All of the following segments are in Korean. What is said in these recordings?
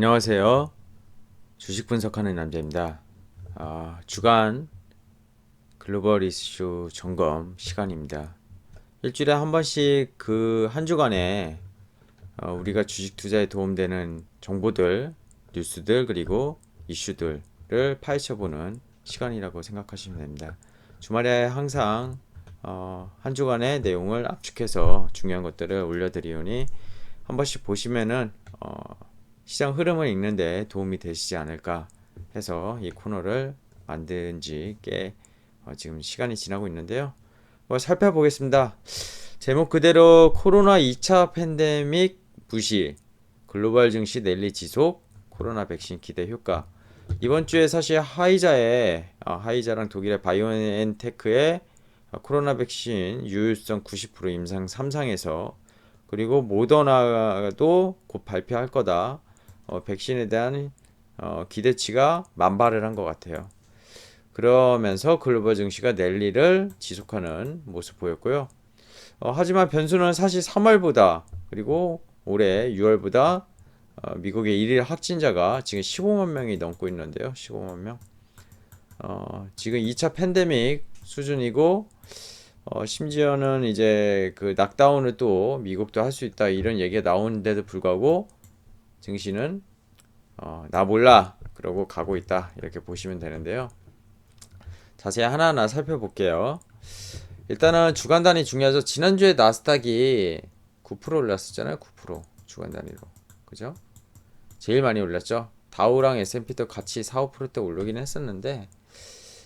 안녕하세요. 주식 분석하는 남자입니다. 주간 글로벌 이슈 점검 시간입니다. 일주일에 한 번씩 그 한 주간에 우리가 주식 투자에 도움되는 정보들, 뉴스들 그리고 이슈들을 파헤쳐보는 시간이라고 생각하시면 됩니다. 주말에 항상 한 주간의 내용을 압축해서 중요한 것들을 올려드리오니 한 번씩 보시면은 시장 흐름을 읽는데 도움이 되시지 않을까 해서 이 코너를 만든 지 꽤 지금 시간이 지나고 있는데요. 살펴보겠습니다. 제목 그대로 코로나 2차 팬데믹 무시, 글로벌 증시 랠리 지속, 코로나 백신 기대 효과. 이번 주에 사실 하이자랑 독일의 바이오엔테크의 코로나 백신 유효성 90% 임상 3상에서 그리고 모더나도 곧 발표할 거다. 백신에 대한 기대치가 만발을 한 것 같아요. 그러면서 글로벌 증시가 랠리를 지속하는 모습 보였고요. 하지만 변수는 사실 3월보다 그리고 올해 6월보다 미국의 일일 확진자가 지금 15만 명이 넘고 있는데요. 15만 명. 지금 2차 팬데믹 수준이고 심지어는 이제 그 락다운을 또 미국도 할 수 있다 이런 얘기가 나오는데도 불구하고 증시는 나 몰라 그러고 가고 있다 이렇게 보시면 되는데요. 자세히 하나하나 살펴볼게요. 일단은 주간 단위 중요하죠. 지난주에 나스닥이 9% 올랐었잖아요. 9% 주간 단위로. 그죠? 제일 많이 올랐죠. 다우랑 S&P도 같이 4, 5%대 오르긴 했었는데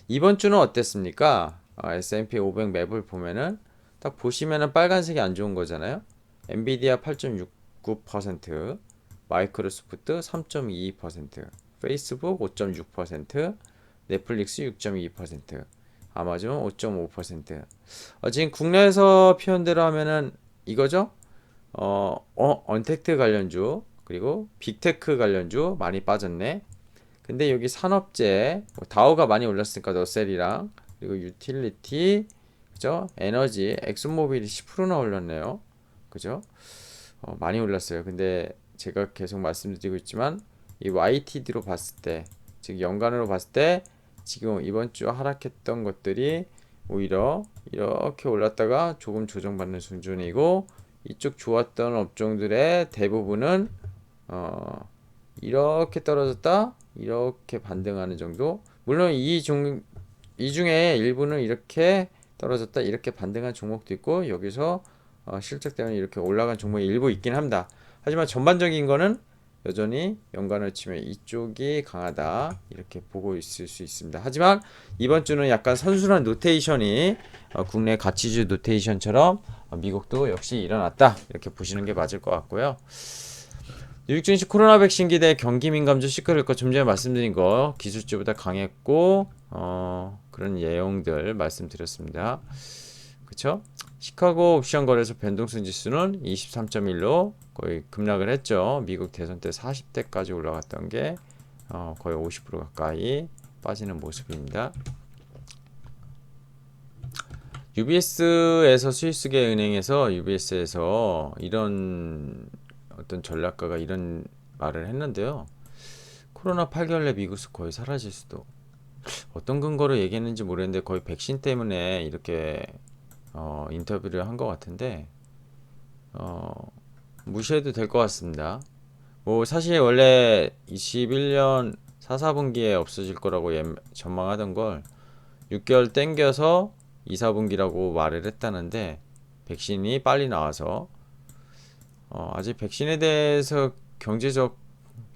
이번 주는 어땠습니까? S&P 500 맵을 보면은 딱 보시면은 빨간색이 안 좋은 거잖아요. 엔비디아 8.69%, 마이크로소프트 3.22%, 페이스북 5.6%, 넷플릭스 6.2%, 아마존 5.5%. 지금 국내에서 표현대로 하면은 이거죠? 언택트 관련주 그리고 빅테크 관련주 많이 빠졌네. 근데 여기 산업재 다우가 많이 올랐으니까 너셀이랑 그리고 유틸리티 그죠? 에너지 엑슨모빌이 10%나 올랐네요. 그죠? 많이 올랐어요. 근데 제가 계속 말씀드리고 있지만 이 YTD로 봤을 때 즉 연간으로 봤을 때 지금 이번 주 하락했던 것들이 오히려 이렇게 올랐다가 조금 조정받는 수준이고 이쪽 좋았던 업종들의 대부분은 이렇게 떨어졌다 이렇게 반등하는 정도. 물론 이 중에 일부는 이렇게 떨어졌다 이렇게 반등한 종목도 있고 여기서 실적 때문에 이렇게 올라간 종목이 일부 있긴 합니다. 하지만 전반적인 거는 여전히 연간을 치면 이쪽이 강하다 이렇게 보고 있을 수 있습니다. 하지만 이번 주는 약간 선순환 노테이션이 국내 가치주 노테이션처럼 미국도 역시 일어났다 이렇게 보시는 게 맞을 것 같고요. 뉴욕 증시 코로나 백신 기대 경기 민감주 시크릿 거 좀 전에 말씀드린 거 기술주보다 강했고 그런 내용들 말씀드렸습니다. 그쵸? 시카고 옵션 거래소 변동성 지수는 23.1로 거의 급락을 했죠. 미국 대선 때 40대까지 올라갔던 게 거의 50% 가까이 빠지는 모습입니다. UBS에서 스위스계 은행에서 UBS에서 이런 어떤 전략가가 이런 말을 했는데요. 코로나 8개월 내 미국 수 거의 사라질 수도. 어떤 근거로 얘기했는지 모르겠는데 거의 백신 때문에 이렇게 인터뷰를 한 것 같은데 무시해도 될 것 같습니다. 뭐 사실 원래 21년 4, 4분기에 없어질 거라고 전망하던 걸 6개월 땡겨서 2, 4분기라고 말을 했다는데 백신이 빨리 나와서 아직 백신에 대해서 경제적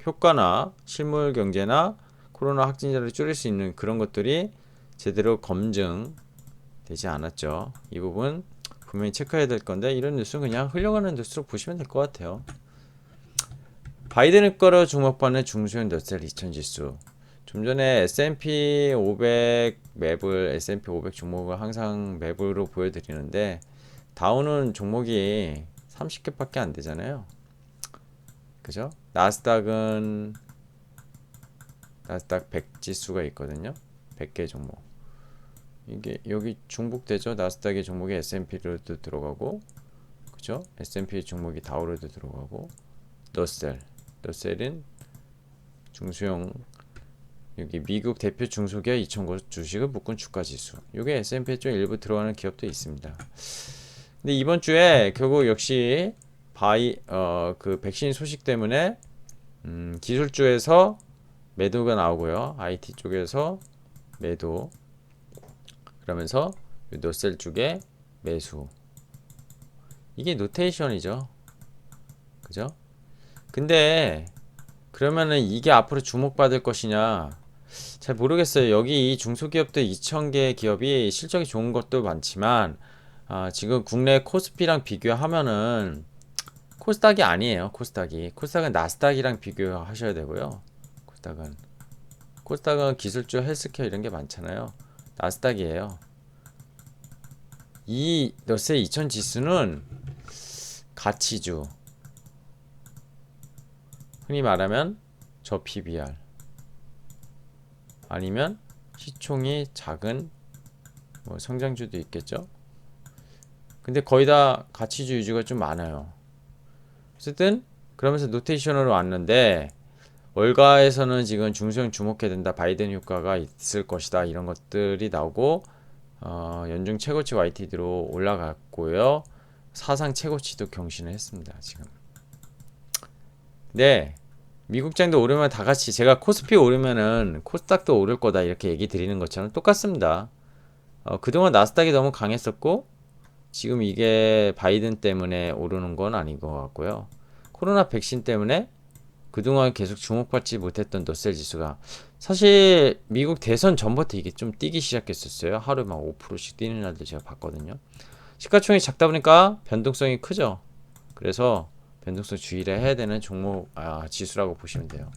효과나 실물 경제나 코로나 확진자를 줄일 수 있는 그런 것들이 제대로 검증되지 않았죠. 이 부분 분명히 체크해야 될 건데 이런 뉴스는 그냥 흘려가는 뉴스로 보시면 될 것 같아요. 바이든 거로 주목받는 중소형 너셀 2000지수. 좀 전에 S&P 500 맵을 S&P 500 종목을 항상 맵으로 보여드리는데 다우는 종목이 30개밖에 안 되잖아요. 그죠? 나스닥은 나스닥 100 지수가 있거든요. 100개 종목. 이게 여기 중복되죠. 나스닥의 종목이 S&P로도 들어가고, 그죠? S&P 종목이 다우로도 들어가고, 너셀은 중소형 여기 미국 대표 중소기업 2,000곳 주식을 묶은 주가지수. 요게 S&P에 좀 일부 들어가는 기업도 있습니다. 근데 이번 주에 결국 역시 그 백신 소식 때문에 기술주에서 매도가 나오고요. IT 쪽에서 매도. 그러면서 노셀 쪽에 매수. 이게 노테이션이죠. 그죠? 근데 그러면은 이게 앞으로 주목받을 것이냐? 잘 모르겠어요. 여기 이 중소기업들 2,000개 기업이 실적이 좋은 것도 많지만 지금 국내 코스피랑 비교하면은 코스닥이 아니에요. 코스닥은 나스닥이랑 비교하셔야 되고요. 코스닥은 기술주, 헬스케어 이런 게 많잖아요. 나스닥이에요. 이 러셀 2000 지수는 가치주, 흔히 말하면 저 PBR 아니면 시총이 작은 뭐 성장주도 있겠죠. 근데 거의 다 가치주 위주가 좀 많아요. 어쨌든 그러면서 노테이션으로 왔는데 월가에서는 지금 중소형 주목해야 된다. 바이든 효과가 있을 것이다. 이런 것들이 나오고 연중 최고치 YTD로 올라갔고요. 사상 최고치도 경신을 했습니다. 지금. 네. 미국장도 오르면 다 같이 제가 코스피 오르면은 코스닥도 오를 거다 이렇게 얘기 드리는 것처럼 똑같습니다. 그동안 나스닥이 너무 강했었고 지금 이게 바이든 때문에 오르는 건 아닌 것 같고요. 코로나 백신 때문에 그동안 계속 주목받지 못했던 노셀 지수가 사실 미국 대선 전부터 이게 좀 뛰기 시작했었어요. 하루에 막 5%씩 뛰는 날들 제가 봤거든요. 시가총액이 작다 보니까 변동성이 크죠. 그래서 변동성 주의를 해야 되는 종목 지수라고 보시면 돼요.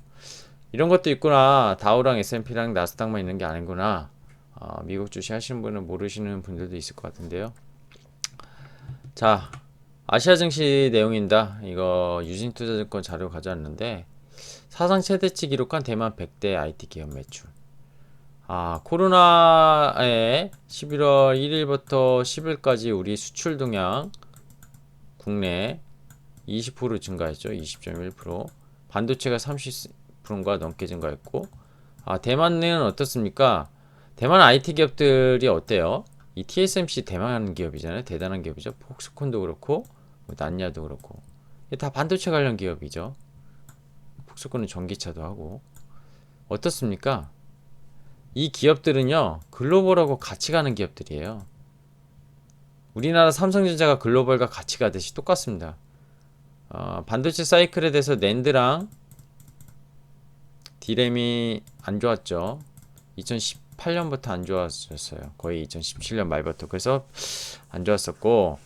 이런 것도 있구나. 다우랑 S&P랑 나스닥만 있는 게 아니구나. 미국 주식 하시는 분은 모르시는 분들도 있을 것 같은데요. 자, 아시아 증시 내용입니다. 이거 유진투자증권 자료 가져왔는데 사상 최대치 기록한 대만 100대 IT 기업 매출. 코로나에 11월 1일부터 10일까지 우리 수출 동향 국내 20% 증가했죠. 20.1%. 반도체가 30%가 넘게 증가했고 대만은 어떻습니까? 대만 IT 기업들이 어때요? 이 TSMC 대만하는 기업이잖아요. 대단한 기업이죠. 폭스콘도 그렇고 난야도 그렇고 다 반도체 관련 기업이죠. 폭스콘은 전기차도 하고 어떻습니까? 이 기업들은요 글로벌하고 같이 가는 기업들이에요. 우리나라 삼성전자가 글로벌과 같이 가듯이 똑같습니다. 반도체 사이클에 대해서 낸드랑 디램이 안 좋았죠. 2018년부터 안 좋았었어요. 거의 2017년 말부터. 그래서 안 좋았었고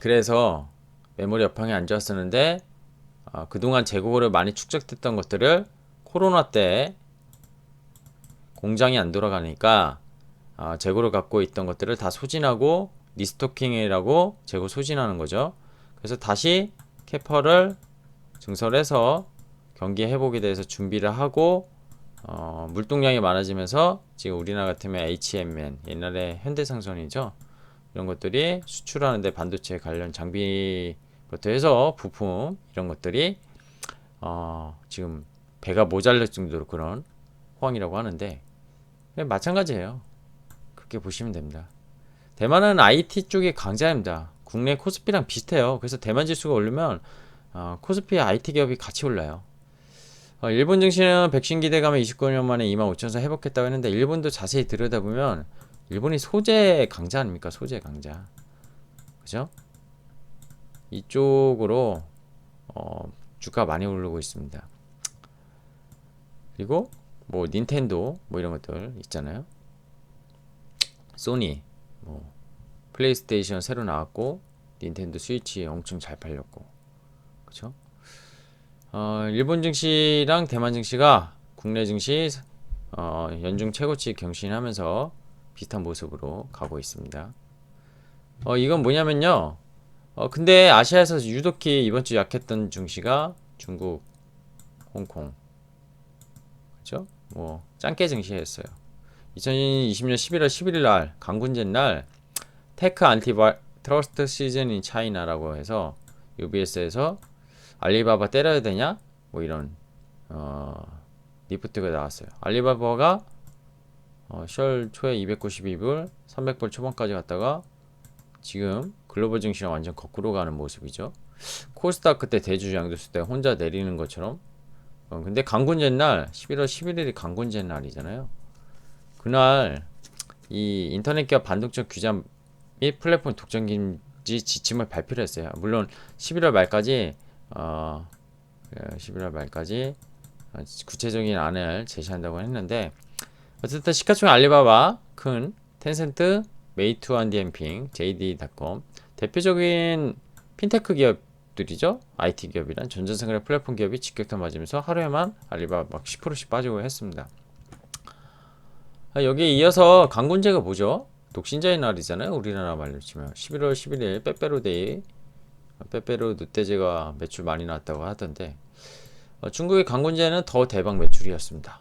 그래서 메모리 업황이 안 좋았었는데 그동안 재고를 많이 축적됐던 것들을 코로나 때 공장이 안 돌아가니까 재고를 갖고 있던 것들을 다 소진하고 리스토킹이라고 재고 소진하는 거죠. 그래서 다시 캐퍼를 증설해서 경기 회복에 대해서 준비를 하고 물동량이 많아지면서 지금 우리나라 같으면 HMN 옛날에 현대상선이죠. 이런 것들이 수출하는데 반도체 관련 장비부터 해서 부품 이런 것들이 지금 배가 모자랄 정도로 그런 호황이라고 하는데 마찬가지예요. 그렇게 보시면 됩니다. 대만은 IT 쪽이 강자입니다. 국내 코스피랑 비슷해요. 그래서 대만 지수가 오르면 코스피 IT 기업이 같이 올라요. 일본 증시는 백신 기대감에 29년 만에 25,000선 회복했다고 했는데 일본도 자세히 들여다보면 일본이 소재 강자 아닙니까? 소재 강자. 그죠? 이쪽으로 주가 많이 오르고 있습니다. 그리고 뭐 닌텐도 뭐 이런 것들 있잖아요. 소니 뭐 플레이스테이션 새로 나왔고 닌텐도 스위치 엄청 잘 팔렸고 그쵸? 일본 증시랑 대만 증시가 국내 증시 연중 최고치 경신하면서 비슷한 모습으로 가고 있습니다. 이건 뭐냐면요. 근데 아시아에서 유독히 이번 주 약했던 증시가 중국, 홍콩, 그죠? 뭐 짱깨 증시였어요. 2020년 11월 11일 날 강군제 날 테크 안티 트러스트 시즌 인 차이나라고 해서 UBS에서 알리바바 때려야 되냐? 뭐 이런 리프트가 나왔어요. 알리바바가 셜 초에 292불, 300불 초반까지 갔다가 지금 글로벌 증시랑 완전 거꾸로 가는 모습이죠. 코스닥 그때 대주주양도수 때 혼자 내리는 것처럼. 근데 강군제 날 11월 11일이 강군제 날이잖아요. 그날 이 인터넷 기업 반독점 규제 및 플랫폼 독점 금지 지침을 발표를 했어요. 물론 11월 말까지 11월 말까지 구체적인 안을 제시한다고 했는데, 어쨌든 시가총액 알리바바, 큰 텐센트, 메이투안 디엠핑, JD.com 대표적인 핀테크 기업들이죠. IT 기업이란 전자생활 플랫폼 기업이 직격탄 맞으면서 하루에만 알리바바 막 10%씩 빠지고 했습니다. 여기에 이어서 강군제가 뭐죠? 독신자의 날이잖아요. 우리나라 말로 치면 11월 11일 빼빼로데이, 빼빼로 누떼제가 매출 많이 나왔다고 하던데, 중국의 강군제는 더 대박 매출이었습니다.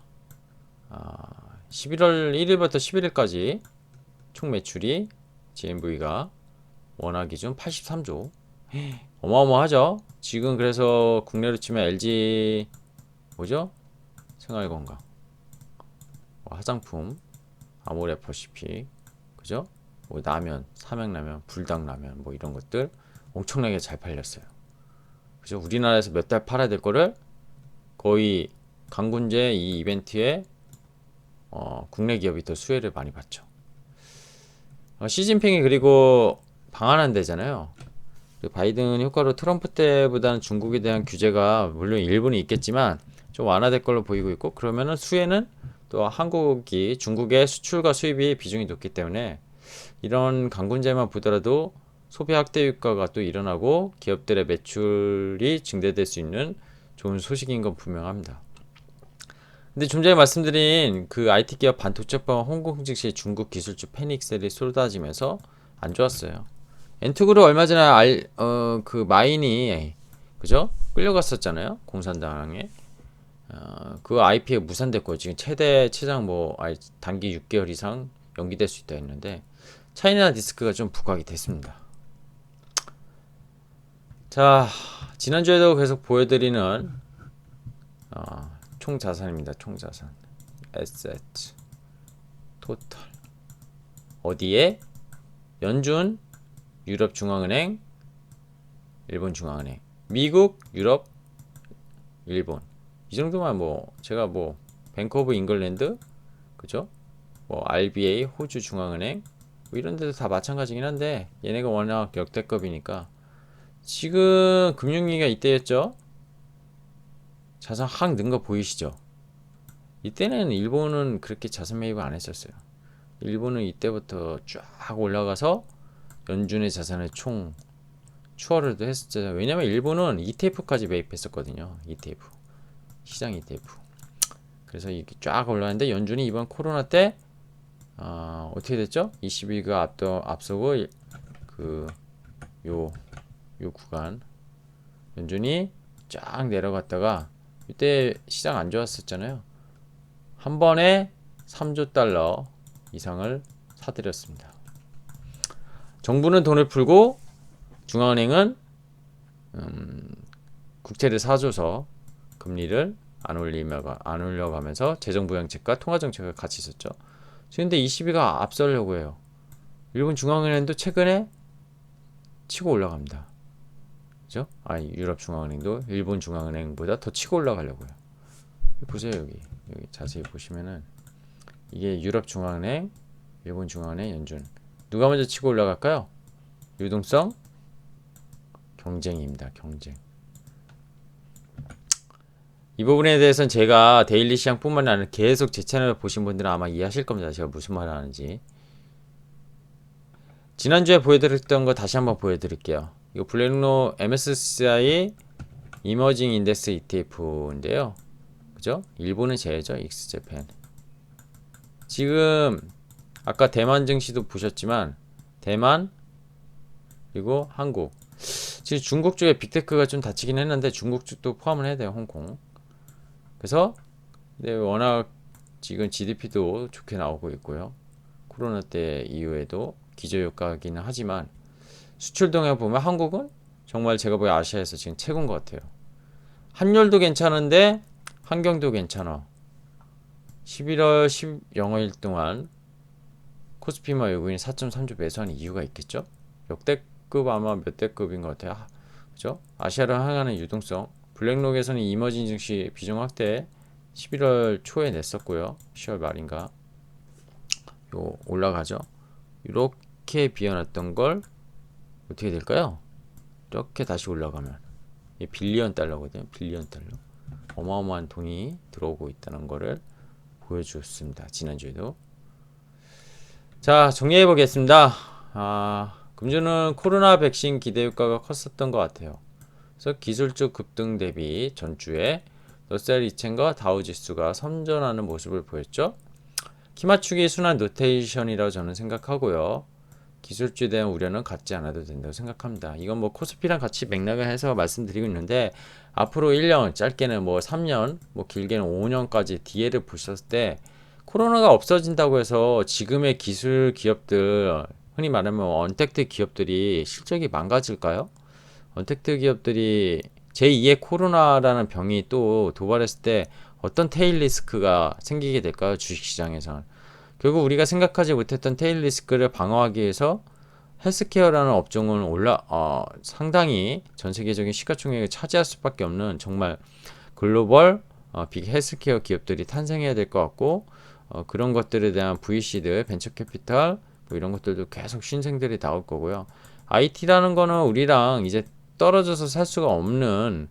11월 1일부터 11일까지 총 매출이 GMV가 원화 기준 83조. 어마어마하죠. 지금 그래서 국내로 치면 LG 뭐죠? 생활건강, 화장품, 아모레퍼시픽, 그죠? 뭐 라면, 삼양라면, 불닭라면 뭐 이런 것들 엄청나게 잘 팔렸어요. 그죠? 우리나라에서 몇 달 팔아야 될 거를 거의 강군제 이 이벤트에 국내 기업이 더 수혜를 많이 받죠. 시진핑이 그리고 방한한대잖아요. 바이든 효과로 트럼프 때보다는 중국에 대한 규제가 물론 일부는 있겠지만 좀 완화될 걸로 보이고 있고, 그러면은 수혜는 또 한국이 중국의 수출과 수입이 비중이 높기 때문에 이런 강군제만 보더라도 소비 확대 효과가 또 일어나고 기업들의 매출이 증대될 수 있는 좋은 소식인 건 분명합니다. 근데 좀 전에 말씀드린 그 IT 기업 반도체법 홍콩 증시 중국 기술주 패닉셀이 쏟아지면서 안 좋았어요. 엔투그룹 얼마 전에 그 마인이 그죠? 끌려갔었잖아요. 공산당에. 그 IP가 무산됐고 지금 최대 최장 뭐 단기 6개월 이상 연기될 수 있다 했는데 차이나 디스크가 좀 부각이 됐습니다. 자, 지난주에도 계속 보여드리는 총 자산입니다. 총 자산, 에세트, 토탈. 어디에? 연준, 유럽 중앙은행, 일본 중앙은행, 미국, 유럽, 일본. 이 정도만 뭐 제가 뭐 뱅크 오브 잉글랜드, 그죠? 뭐 RBA, 호주 중앙은행 뭐 이런 데도 다 마찬가지긴 한데 얘네가 워낙 역대급이니까 지금 금융위기가 이때였죠. 자산 확 는 거 보이시죠? 이때는 일본은 그렇게 자산 매입을 안 했었어요. 일본은 이때부터 쫙 올라가서 연준의 자산을 총 추월을 했었죠. 왜냐면 일본은 ETF까지 매입했었거든요. ETF, 시장 ETF. 그래서 이게 쫙 올라갔는데 연준이 이번 코로나 때 어떻게 됐죠? 22가 앞서고 요 구간 연준이 쫙 내려갔다가 이때 시장 안 좋았었잖아요. 한 번에 3조 달러 이상을 사들였습니다. 정부는 돈을 풀고 중앙은행은 국채를 사줘서 금리를 안 올려가면서 재정부양책과 통화정책을 같이 썼죠. 그런데 22가 앞서려고 해요. 일본 중앙은행도 최근에 치고 올라갑니다. 그죠? 유럽 중앙은행도 일본 중앙은행보다 더 치고 올라가려고요. 보세요. 여기 자세히 보시면은 이게 유럽 중앙은행, 일본 중앙은행, 연준. 누가 먼저 치고 올라갈까요? 유동성 경쟁입니다. 경쟁. 이 부분에 대해서는 제가 데일리 시장뿐만 아니라 계속 제 채널을 보신 분들은 아마 이해하실 겁니다. 제가 무슨 말을 하는지. 지난주에 보여드렸던 거 다시 한번 보여드릴게요. 이거 블랙로 MSCI 이머징 인덱스 ETF인데요. 그죠? 일본은 제죠. 익스제팬. 지금 아까 대만 증시도 보셨지만 대만 그리고 한국. 지금 중국 쪽에 빅테크가 좀 다치긴 했는데 중국 쪽도 포함을 해야 돼요. 홍콩. 그래서 근데 워낙 지금 GDP도 좋게 나오고 있고요. 코로나 때 이후에도 기저효과기는 하지만 수출 동향 보면 한국은 정말 제가 보기에 아시아에서 지금 최고인 것 같아요. 환율도 괜찮은데 환경도 괜찮아. 11월 10영어일 동안 코스피만 외국인 4.3조 매수하는 이유가 있겠죠? 역대급 아마 몇 대급인 것 같아요. 그죠? 아시아를 향하는 유동성. 블랙록에서는 이머징 증시 비중 확대 11월 초에 냈었고요. 10월 말인가. 요 올라가죠. 이렇게 비워놨던 걸 어떻게 될까요? 이렇게 다시 올라가면 이 빌리언 달러거든요. 빌리언 달러. 어마어마한 돈이 들어오고 있다는 거를 보여주었습니다. 지난주에도. 자, 정리해 보겠습니다. 금주는 코로나 백신 기대 효과가 컸었던 것 같아요. 그래서 기술적 급등 대비 전주에 러셀 2000과 다우 지수가 선전하는 모습을 보였죠. 키 맞추기 순환 노테이션이라고 저는 생각하고요. 기술주에 대한 우려는 갖지 않아도 된다고 생각합니다. 이건 뭐 코스피랑 같이 맥락을 해서 말씀드리고 있는데 앞으로 1년, 짧게는 뭐 3년, 뭐 길게는 5년까지 뒤에를 보셨을 때 코로나가 없어진다고 해서 지금의 기술 기업들, 흔히 말하면 언택트 기업들이 실적이 망가질까요? 언택트 기업들이 제2의 코로나라는 병이 또 도발했을 때 어떤 테일 리스크가 생기게 될까요? 주식시장에선. 결국 우리가 생각하지 못했던 테일 리스크를 방어하기 위해서 헬스케어라는 업종은 상당히 전 세계적인 시가총액을 차지할 수밖에 없는 정말 글로벌 빅 헬스케어 기업들이 탄생해야 될 것 같고 그런 것들에 대한 VC들, 벤처 캐피탈 뭐 이런 것들도 계속 신생들이 나올 거고요. IT라는 거는 우리랑 이제 떨어져서 살 수가 없는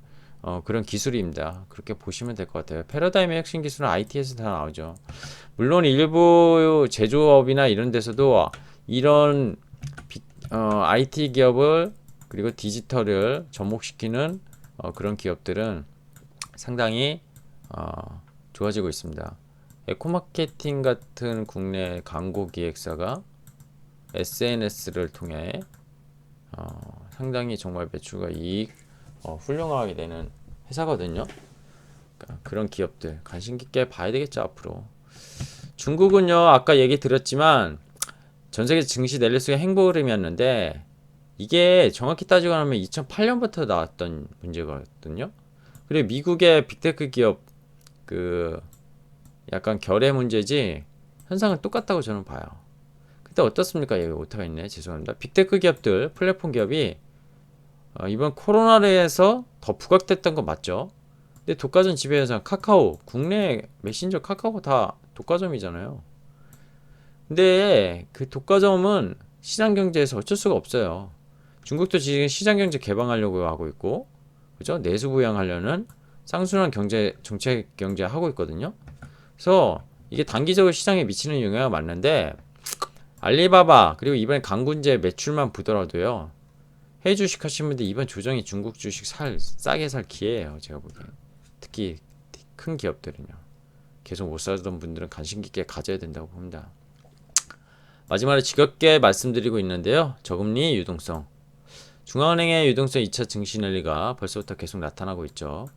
그런 기술입니다. 그렇게 보시면 될 것 같아요. 패러다임의 핵심 기술은 IT에서 다 나오죠. 물론 일부 제조업이나 이런 데서도 이런 IT 기업을 그리고 디지털을 접목시키는 그런 기업들은 상당히 좋아지고 있습니다. 에코마케팅 같은 국내 광고 기획사가 SNS를 통해 상당히 정말 매출과 이익 훌륭하게 되는 회사거든요. 그러니까 그런 기업들 관심 깊게 봐야 되겠죠 앞으로. 중국은요 아까 얘기 드렸지만 전세계 증시 넬리스가 행보흐름이었는데 이게 정확히 따지고 나면 2008년부터 나왔던 문제거든요. 그리고 미국의 빅테크 기업 그 약간 결의 문제지 현상은 똑같다고 저는 봐요. 근데 어떻습니까? 여기 오타가 있네. 죄송합니다. 빅테크 기업들, 플랫폼 기업이 이번 코로나로 해서 더 부각됐던 거 맞죠? 근데 독과점 지배현상 카카오, 국내 메신저 카카오 다 독과점이잖아요. 근데 그 독과점은 시장 경제에서 어쩔 수가 없어요. 중국도 지금 시장 경제 개방하려고 하고 있고, 그죠? 내수 부양하려는 쌍순환 경제 정책 경제 하고 있거든요. 그래서 이게 단기적으로 시장에 미치는 영향은 맞는데 알리바바 그리고 이번에 강군제 매출만 보더라도요. 해외 주식 하시는 분들 이번 조정이 중국 주식 싸게 살 기회예요. 제가 보기엔. 특히 큰 기업들은요. 계속 못 사던 분들은 관심 깊게 가져야 된다고 봅니다. 마지막으로 즐겁게 말씀드리고 있는데요. 저금리 유동성. 중앙은행의 유동성 2차 증시 랠리가 벌써부터 계속 나타나고 있죠.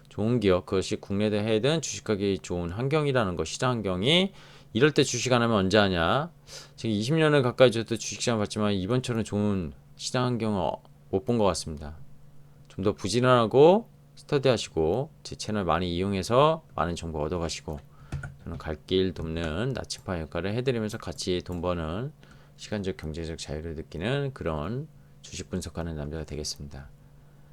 좋은 기업, 그것이 국내든 해외든 주식하기 좋은 환경이라는 거, 시장 환경이 이럴 때 주식 안 하면 언제 하냐. 지금 20년을 가까이 저도 주식시장 봤지만 이번처럼 좋은 시장 환경은 못 본 것 같습니다. 좀 더 부지런하고 스터디하시고 제 채널 많이 이용해서 많은 정보 얻어가시고 저는 갈 길 돕는 나침반 역할을 해드리면서 같이 돈 버는 시간적 경제적 자유를 느끼는 그런 주식 분석하는 남자가 되겠습니다.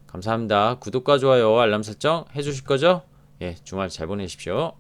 감사합니다. 구독과 좋아요 알람 설정 해주실 거죠? 예, 주말 잘 보내십시오.